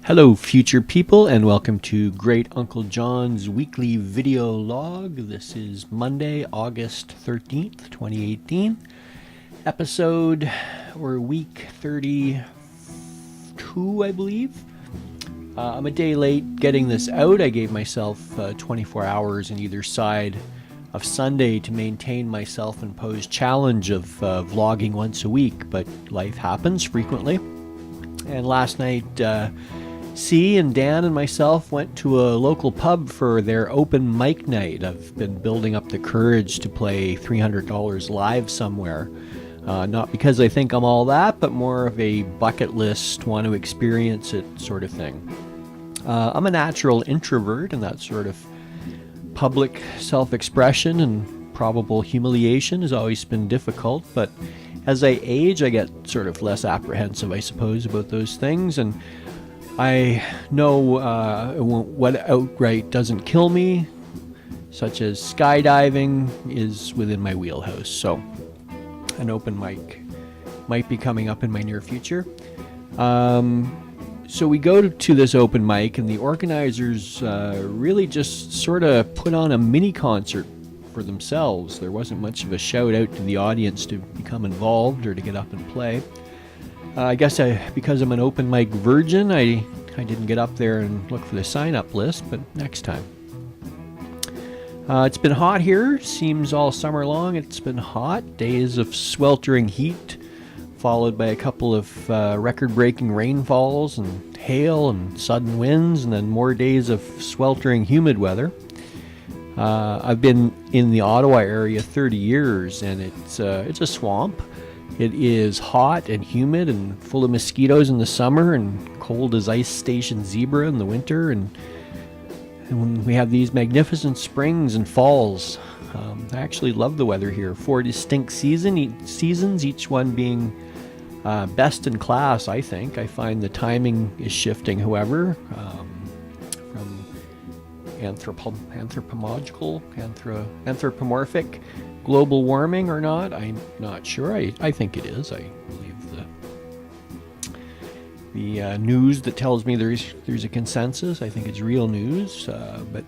Hello, future people, and welcome to Great Uncle John's weekly video log. This is Monday, August 13th, 2018, episode or week 32, I believe. I'm a day late getting this out. I gave myself 24 hours on either side of Sunday to maintain my self-imposed challenge of vlogging once a week, but life happens frequently. And last night, C and Dan and myself went to a local pub for their open mic night. I've been building up the courage to play $300 live somewhere. Not because I think I'm all that, but more of a bucket list, want to experience it sort of thing. I'm a natural introvert, and that sort of public self-expression and probable humiliation has always been difficult, but as I age, I get sort of less apprehensive, I suppose, about those things, and I know what outright doesn't kill me, such as skydiving, is within my wheelhouse. So an open mic might be coming up in my near future. So we go to this open mic, and the organizers really just sort of put on a mini concert for themselves. There wasn't much of a shout out to the audience to become involved or to get up and play. I guess because I'm an open mic virgin, I didn't get up there and look for the sign-up list, but next time. It's been hot here. Seems all summer long it's been hot. Days of sweltering heat, followed by a couple of record-breaking rainfalls and hail and sudden winds, and then more days of sweltering humid weather. I've been in the Ottawa area 30 years, and it's a swamp. It is hot and humid and full of mosquitoes in the summer and cold as ice station zebra in the winter. And when we have these magnificent springs and falls, I actually love the weather here. 4 distinct seasons, each one being best in class, I think. I find the timing is shifting, however, from anthropomorphic global warming or not, I'm not sure. I think it is. I believe the news that tells me there's a consensus. I think it's real news. But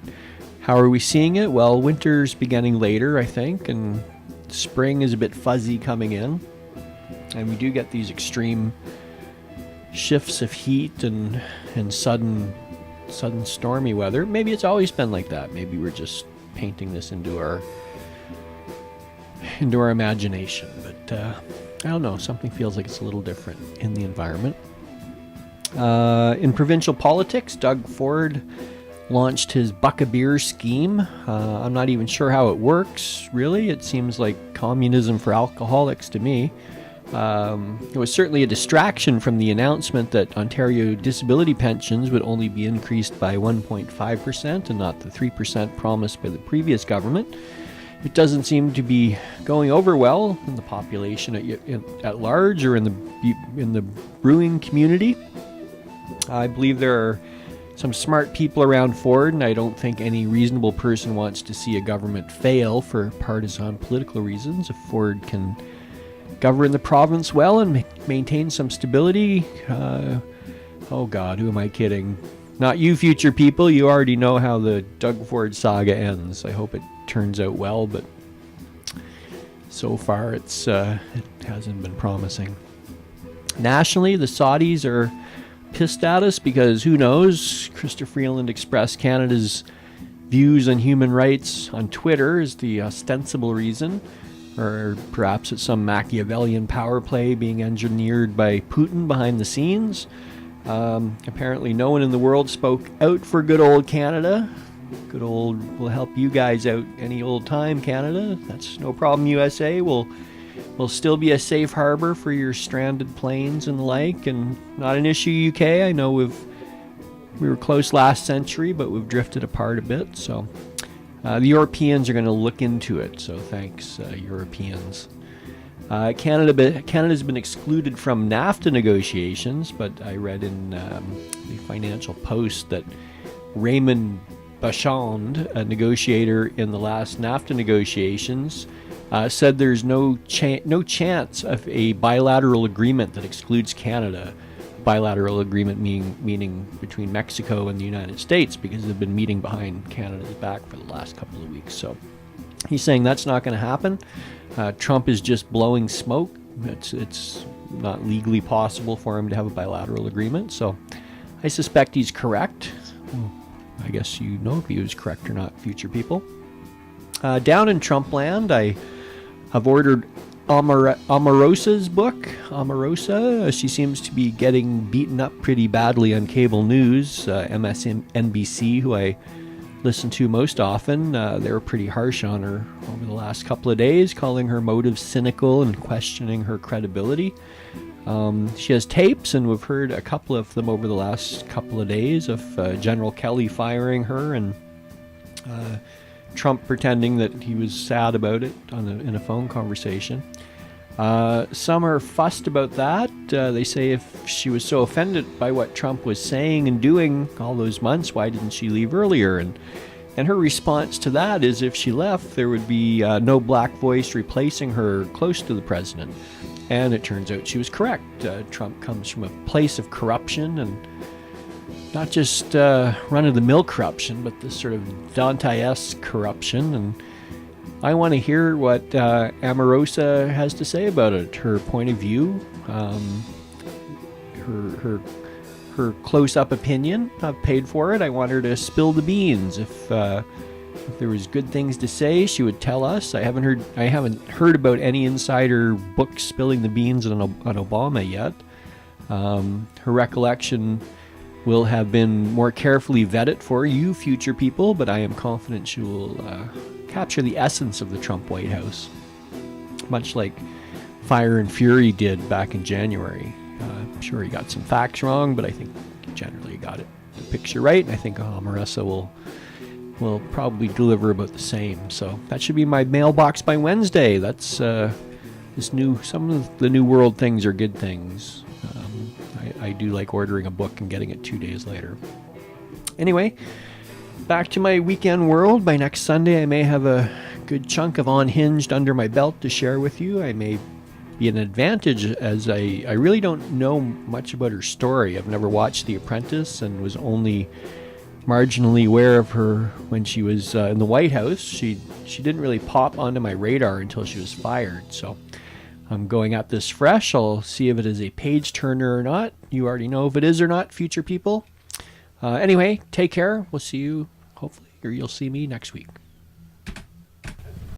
how are we seeing it? Well, winter's beginning later, I think, and spring is a bit fuzzy coming in. And we do get these extreme shifts of heat and sudden stormy weather. Maybe it's always been like that. Maybe we're just painting this into our imagination, but I don't know, something feels like it's a little different in the environment. In provincial politics, Doug Ford launched his Buck a Beer scheme. I'm not even sure how it works, really. It seems like communism for alcoholics to me. It was certainly a distraction from the announcement that Ontario disability pensions would only be increased by 1.5% and not the 3% promised by the previous government. It doesn't seem to be going over well in the population at large or in the brewing community. I believe there are some smart people around Ford, and I don't think any reasonable person wants to see a government fail for partisan political reasons. If Ford can govern the province well and maintain some stability, oh God, who am I kidding? Not you, future people. You already know how the Doug Ford saga ends. I hope it turns out well, but so far it hasn't been promising. Nationally, the Saudis are pissed at us because, who knows, Christopher Freeland expressed Canada's views on human rights on Twitter is the ostensible reason, or perhaps it's some Machiavellian power play being engineered by Putin behind the scenes. Apparently no one in the world spoke out for good old Canada. Good old, we'll help you guys out any old time, Canada. That's no problem, USA. We'll still be a safe harbor for your stranded planes and the like, and not an issue, UK. I know we were close last century, but we've drifted apart a bit. So the Europeans are going to look into it. So thanks, Europeans. Canada's been excluded from NAFTA negotiations, but I read in the Financial Post that Raymond Bachand, a negotiator in the last NAFTA negotiations, said there's no chance of a bilateral agreement that excludes Canada. bilateral agreement meaning between Mexico and the United States, because they've been meeting behind Canada's back for the last couple of weeks. So he's saying that's not going to happen. Trump is just blowing smoke. It's not legally possible for him to have a bilateral agreement. So I suspect he's correct. I guess you know if he was correct or not, future people. Down in Trump land, I've ordered Omarosa's book. Omarosa, she seems to be getting beaten up pretty badly on cable news. MSNBC, who I listen to most often, they were pretty harsh on her over the last couple of days, calling her motives cynical and questioning her credibility. She has tapes, and we've heard a couple of them over the last couple of days of General Kelly firing her, and Trump pretending that he was sad about it in a phone conversation. Some are fussed about that. They say if she was so offended by what Trump was saying and doing all those months, why didn't she leave earlier? And her response to that is if she left, there would be no black voice replacing her close to the president. And it turns out she was correct. Trump comes from a place of corruption, and not just run-of-the-mill corruption, but this sort of Dante-esque corruption. And I want to hear what Omarosa has to say about it, her point of view, her close-up opinion. I've paid for it. I want her to spill the beans. If there was good things to say, she would tell us. I haven't heard about any insider books spilling the beans on Obama yet. Her recollection will have been more carefully vetted for you, future people, but I am confident she will capture the essence of the Trump White House, much like Fire and Fury did back in January. I'm sure he got some facts wrong, but I think he generally got the picture right, and I think Omarosa will probably deliver about the same. So that should be my mailbox by Wednesday. That's some of the New World things are good things. I do like ordering a book and getting it 2 days later. Anyway, back to my weekend world. By next Sunday, I may have a good chunk of Unhinged under my belt to share with you. I may be an advantage, as I really don't know much about her story. I've never watched The Apprentice and was only marginally aware of her when she was in the White House. She didn't really pop onto my radar until she was fired. So I'm going at this fresh. I'll see if it is a page turner or not. You already know if it is or not, future people. Anyway, take care. We'll see you, hopefully, or you'll see me next week.